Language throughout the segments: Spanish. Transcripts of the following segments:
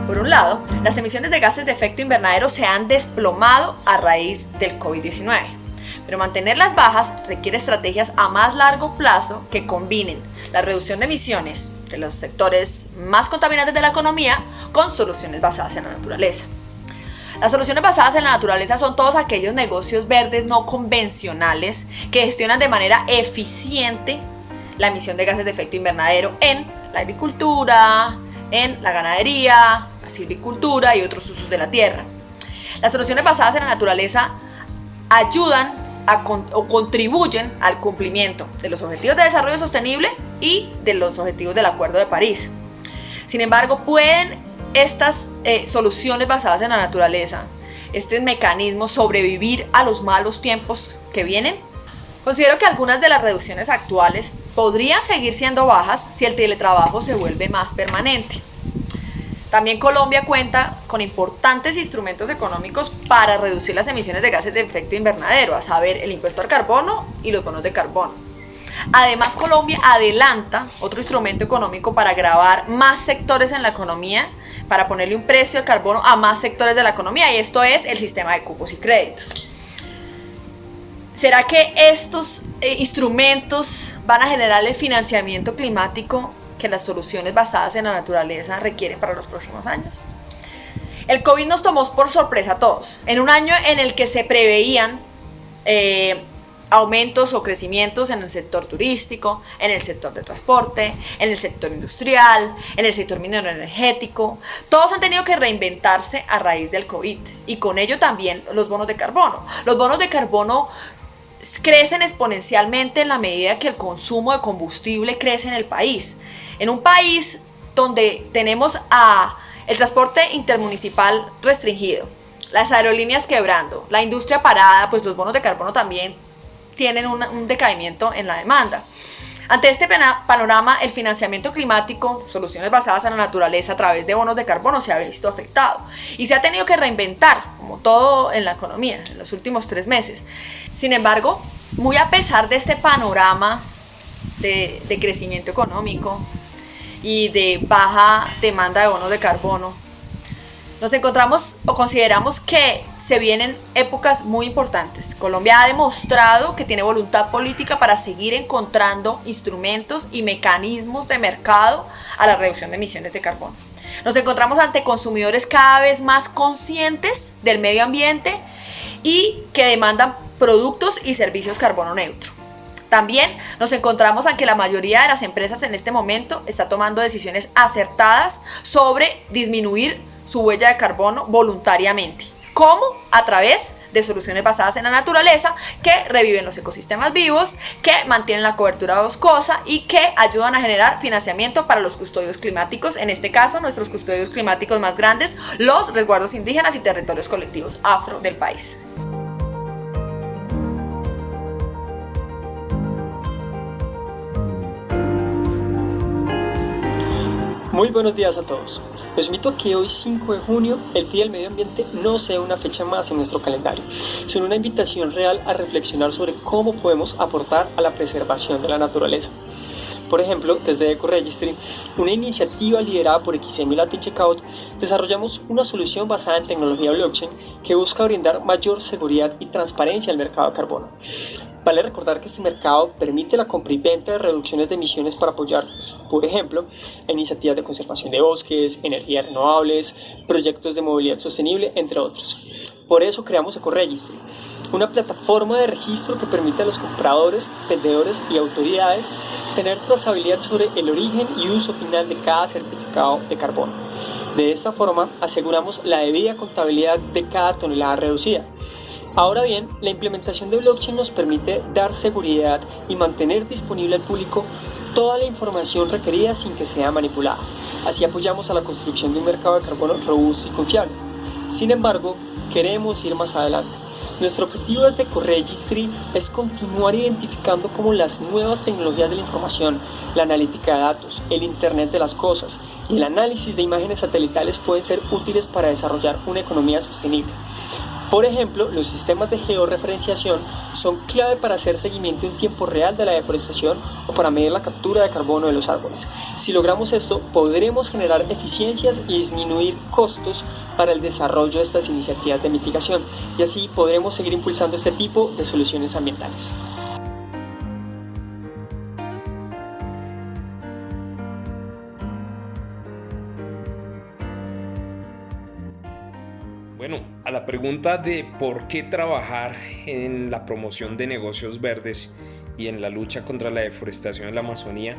Por un lado, las emisiones de gases de efecto invernadero se han desplomado a raíz del COVID-19, pero mantenerlas bajas requiere estrategias a más largo plazo que combinen la reducción de emisiones de los sectores más contaminantes de la economía con soluciones basadas en la naturaleza. Las soluciones basadas en la naturaleza son todos aquellos negocios verdes no convencionales que gestionan de manera eficiente la emisión de gases de efecto invernadero en la agricultura, en la ganadería, la silvicultura y otros usos de la tierra. Las soluciones basadas en la naturaleza ayudan o contribuyen al cumplimiento de los objetivos de desarrollo sostenible y de los objetivos del Acuerdo de París. Sin embargo, ¿pueden estas soluciones basadas en la naturaleza, este mecanismo, sobrevivir a los malos tiempos que vienen? Considero que algunas de las reducciones actuales podrían seguir siendo bajas si el teletrabajo se vuelve más permanente. También Colombia cuenta con importantes instrumentos económicos para reducir las emisiones de gases de efecto invernadero, a saber, el impuesto al carbono y los bonos de carbono. Además, Colombia adelanta otro instrumento económico para gravar más sectores en la economía, para ponerle un precio al carbono a más sectores de la economía, y esto es el sistema de cupos y créditos. ¿Será que estos instrumentos van a generar el financiamiento climático que las soluciones basadas en la naturaleza requieren para los próximos años? El COVID nos tomó por sorpresa a todos. En un año en el que se preveían aumentos o crecimientos en el sector turístico, en el sector de transporte, en el sector industrial, en el sector minero energético, todos han tenido que reinventarse a raíz del COVID, y con ello también los bonos de carbono. Los bonos de carbono crecen exponencialmente en la medida que el consumo de combustible crece en el país. En un país donde tenemos el transporte intermunicipal restringido, las aerolíneas quebrando, la industria parada, pues los bonos de carbono también tienen un decaimiento en la demanda. Ante este panorama, el financiamiento climático, soluciones basadas en la naturaleza a través de bonos de carbono, se ha visto afectado y se ha tenido que reinventar, como todo en la economía, en los últimos 3 meses. Sin embargo, muy a pesar de este panorama de crecimiento económico y de baja demanda de bonos de carbono, nos encontramos o consideramos que se vienen épocas muy importantes. Colombia ha demostrado que tiene voluntad política para seguir encontrando instrumentos y mecanismos de mercado a la reducción de emisiones de carbono. Nos encontramos ante consumidores cada vez más conscientes del medio ambiente y que demandan productos y servicios carbono neutro. También nos encontramos ante que la mayoría de las empresas en este momento está tomando decisiones acertadas sobre disminuir su huella de carbono voluntariamente. ¿Cómo? A través de soluciones basadas en la naturaleza que reviven los ecosistemas vivos, que mantienen la cobertura boscosa y que ayudan a generar financiamiento para los custodios climáticos, en este caso nuestros custodios climáticos más grandes, los resguardos indígenas y territorios colectivos afro del país. Muy buenos días a todos. Los invito a que hoy 5 de junio, el Día del Medio Ambiente, no sea una fecha más en nuestro calendario, sino una invitación real a reflexionar sobre cómo podemos aportar a la preservación de la naturaleza. Por ejemplo, desde EcoRegistry, una iniciativa liderada por XM y Latin Checkout, desarrollamos una solución basada en tecnología blockchain que busca brindar mayor seguridad y transparencia al mercado de carbono. Vale recordar que este mercado permite la compra y venta de reducciones de emisiones para apoyar, por ejemplo, iniciativas de conservación de bosques, energías renovables, proyectos de movilidad sostenible, entre otros. Por eso creamos EcoRegistry, una plataforma de registro que permite a los compradores, vendedores y autoridades tener trazabilidad sobre el origen y uso final de cada certificado de carbono. De esta forma, aseguramos la debida contabilidad de cada tonelada reducida. Ahora bien, la implementación de blockchain nos permite dar seguridad y mantener disponible al público toda la información requerida sin que sea manipulada. Así apoyamos a la construcción de un mercado de carbono robusto y confiable. Sin embargo, queremos ir más adelante. Nuestro objetivo desde EcoRegistry es continuar identificando cómo las nuevas tecnologías de la información, la analítica de datos, el Internet de las cosas y el análisis de imágenes satelitales pueden ser útiles para desarrollar una economía sostenible. Por ejemplo, los sistemas de georreferenciación son clave para hacer seguimiento en tiempo real de la deforestación o para medir la captura de carbono de los árboles. Si logramos esto, podremos generar eficiencias y disminuir costos para el desarrollo de estas iniciativas de mitigación, y así podremos seguir impulsando este tipo de soluciones ambientales. Bueno, a la pregunta de por qué trabajar en la promoción de negocios verdes y en la lucha contra la deforestación en la Amazonía,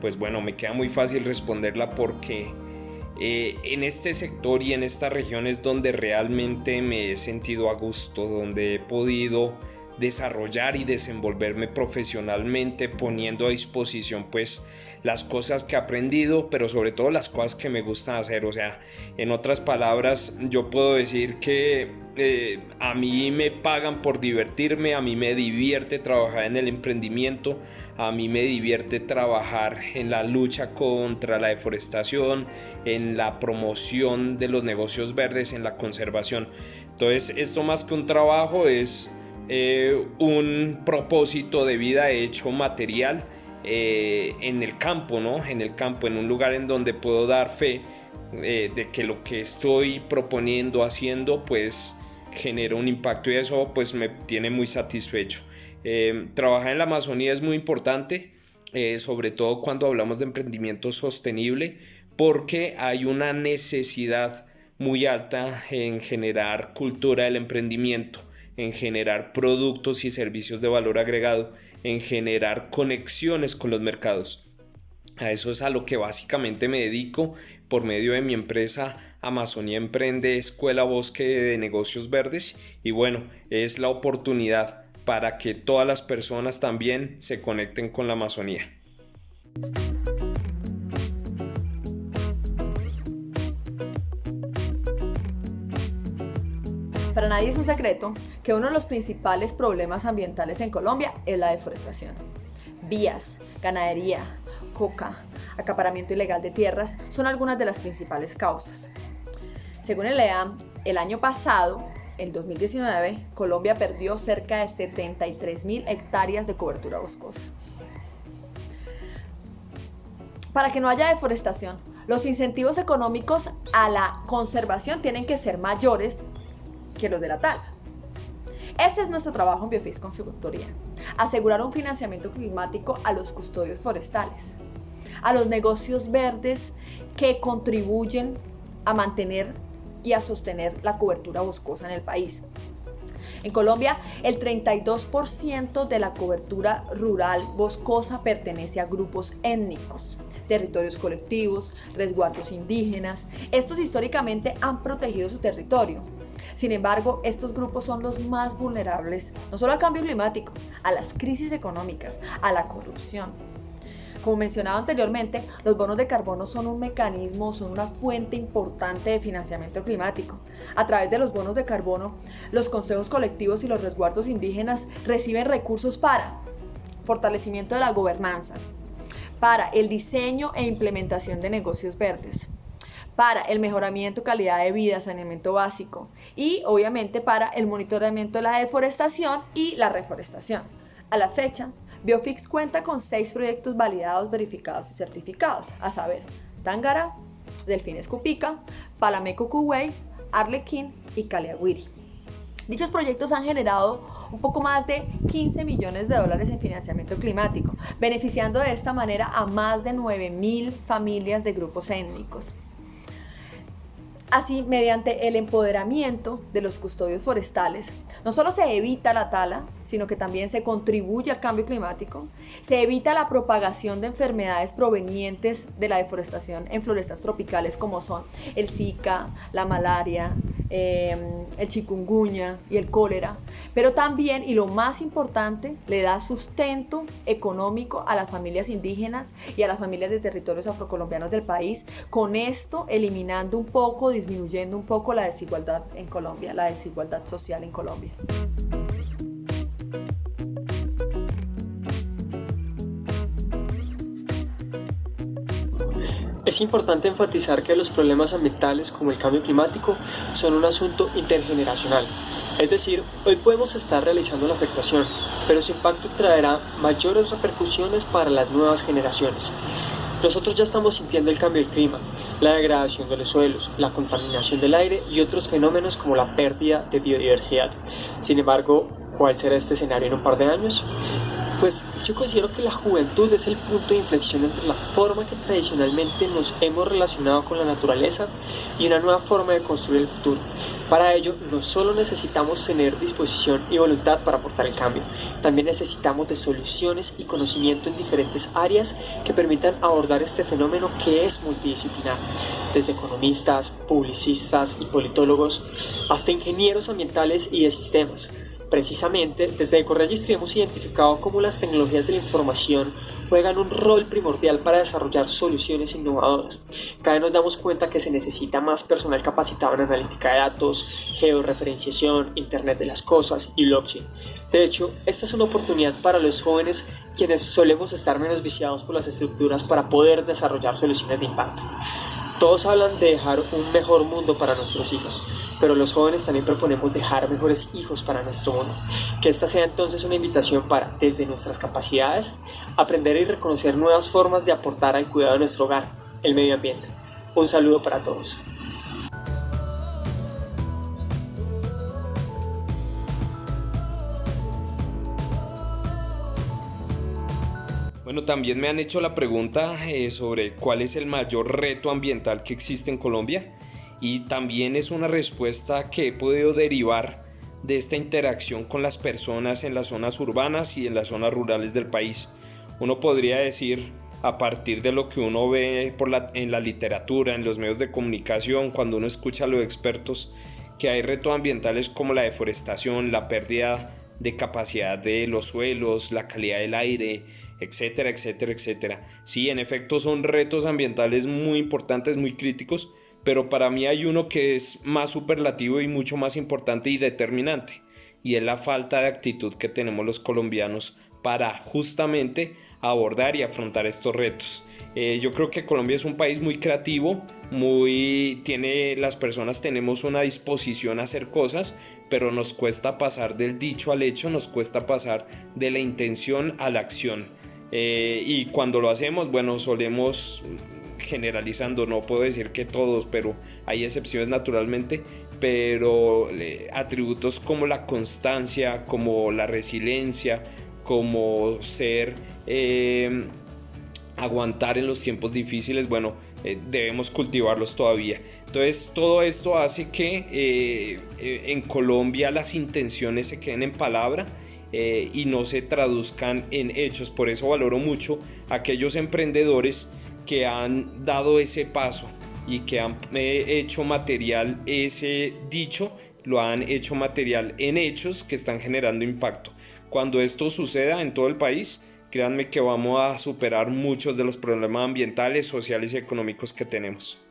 pues bueno, me queda muy fácil responderla porque en este sector y en esta región es donde realmente me he sentido a gusto, donde he podido desarrollar y desenvolverme profesionalmente, poniendo a disposición pues las cosas que he aprendido, pero sobre todo las cosas que me gustan hacer. O sea, en otras palabras, yo puedo decir que a mí me pagan por divertirme, a mí me divierte trabajar en el emprendimiento, a mí me divierte trabajar en la lucha contra la deforestación, en la promoción de los negocios verdes, en la conservación. Entonces, esto más que un trabajo es un propósito de vida hecho material en el campo, ¿no? En el campo, en un lugar en donde puedo dar fe de que lo que estoy proponiendo, haciendo, pues genera un impacto, y eso pues me tiene muy satisfecho. Trabajar en la Amazonía es muy importante, sobre todo cuando hablamos de emprendimiento sostenible, porque hay una necesidad muy alta en generar cultura del emprendimiento, en generar productos y servicios de valor agregado, en generar conexiones con los mercados. A eso es a lo que básicamente me dedico por medio de mi empresa Amazonía Emprende, Escuela Bosque de Negocios Verdes, y bueno, es la oportunidad para que todas las personas también se conecten con la Amazonía. Para nadie es un secreto que uno de los principales problemas ambientales en Colombia es la deforestación. Vías, ganadería, coca, acaparamiento ilegal de tierras son algunas de las principales causas. Según el EAM, el año pasado, en 2019, Colombia perdió cerca de 73.000 hectáreas de cobertura boscosa. Para que no haya deforestación, los incentivos económicos a la conservación tienen que ser mayores que los de la tala. Ese es nuestro trabajo en Biofix Consultoría: asegurar un financiamiento climático a los custodios forestales, a los negocios verdes que contribuyen a mantener y a sostener la cobertura boscosa en el país. En Colombia, el 32% de la cobertura rural boscosa pertenece a grupos étnicos, territorios colectivos, resguardos indígenas. Estos históricamente han protegido su territorio. Sin embargo, estos grupos son los más vulnerables, no solo al cambio climático, a las crisis económicas, a la corrupción. Como mencionado anteriormente, los bonos de carbono son un mecanismo, son una fuente importante de financiamiento climático. A través de los bonos de carbono, los consejos colectivos y los resguardos indígenas reciben recursos para fortalecimiento de la gobernanza, para el diseño e implementación de negocios verdes, para el mejoramiento de calidad de vida, saneamiento básico y obviamente para el monitoramiento de la deforestación y la reforestación. A la fecha, Biofix cuenta con 6 proyectos validados, verificados y certificados, a saber, Tángara, Delfines Cupica, Palameco Cuwey, Arlequín y Caliaguiri. Dichos proyectos han generado un poco más de $15 millones en financiamiento climático, beneficiando de esta manera a más de 9.000 familias de grupos étnicos. Así, mediante el empoderamiento de los custodios forestales, no solo se evita la tala, sino que también se contribuye al cambio climático, se evita la propagación de enfermedades provenientes de la deforestación en florestas tropicales como son el Zika, la malaria, el chikungunya y el cólera, pero también, y lo más importante, le da sustento económico a las familias indígenas y a las familias de territorios afrocolombianos del país, con esto eliminando un poco, disminuyendo un poco la desigualdad en Colombia, la desigualdad social en Colombia. Es importante enfatizar que los problemas ambientales como el cambio climático son un asunto intergeneracional. Es decir, hoy podemos estar realizando la afectación, pero su impacto traerá mayores repercusiones para las nuevas generaciones. Nosotros ya estamos sintiendo el cambio del clima, la degradación de los suelos, la contaminación del aire y otros fenómenos como la pérdida de biodiversidad. Sin embargo, ¿cuál será este escenario en un par de años? Pues yo considero que la juventud es el punto de inflexión entre la forma que tradicionalmente nos hemos relacionado con la naturaleza y una nueva forma de construir el futuro. Para ello, no solo necesitamos tener disposición y voluntad para aportar el cambio, también necesitamos de soluciones y conocimiento en diferentes áreas que permitan abordar este fenómeno que es multidisciplinar, desde economistas, publicistas y politólogos hasta ingenieros ambientales y de sistemas. Precisamente, desde Ecoregistry hemos identificado cómo las tecnologías de la información juegan un rol primordial para desarrollar soluciones innovadoras. Cada vez nos damos cuenta que se necesita más personal capacitado en analítica de datos, georreferenciación, Internet de las cosas y blockchain. De hecho, esta es una oportunidad para los jóvenes quienes solemos estar menos viciados por las estructuras para poder desarrollar soluciones de impacto. Todos hablan de dejar un mejor mundo para nuestros hijos, pero los jóvenes también proponemos dejar mejores hijos para nuestro mundo. Que esta sea entonces una invitación para, desde nuestras capacidades, aprender y reconocer nuevas formas de aportar al cuidado de nuestro hogar, el medio ambiente. Un saludo para todos. Bueno, también me han hecho la pregunta sobre cuál es el mayor reto ambiental que existe en Colombia, y también es una respuesta que he podido derivar de esta interacción con las personas en las zonas urbanas y en las zonas rurales del país. Uno podría decir, a partir de lo que uno ve en la literatura, en los medios de comunicación, cuando uno escucha a los expertos, que hay retos ambientales como la deforestación, la pérdida de capacidad de los suelos, la calidad del aire, etcétera, etcétera, etcétera. Sí, en efecto son retos ambientales muy importantes, muy críticos, pero para mí hay uno que es más superlativo y mucho más importante y determinante, y es la falta de actitud que tenemos los colombianos para justamente abordar y afrontar estos retos. Yo creo que Colombia es un país muy creativo, las personas tenemos una disposición a hacer cosas, pero nos cuesta pasar del dicho al hecho, nos cuesta pasar de la intención a la acción. Y cuando lo hacemos, bueno, solemos, generalizando, no puedo decir que todos, pero hay excepciones naturalmente, pero atributos como la constancia, como la resiliencia, como aguantar en los tiempos difíciles, bueno, debemos cultivarlos todavía. Entonces todo esto hace que en Colombia las intenciones se queden en palabra y no se traduzcan en hechos. Por eso valoro mucho a aquellos emprendedores que han dado ese paso y que han hecho material ese dicho, lo han hecho material en hechos que están generando impacto. Cuando esto suceda en todo el país, créanme que vamos a superar muchos de los problemas ambientales, sociales y económicos que tenemos.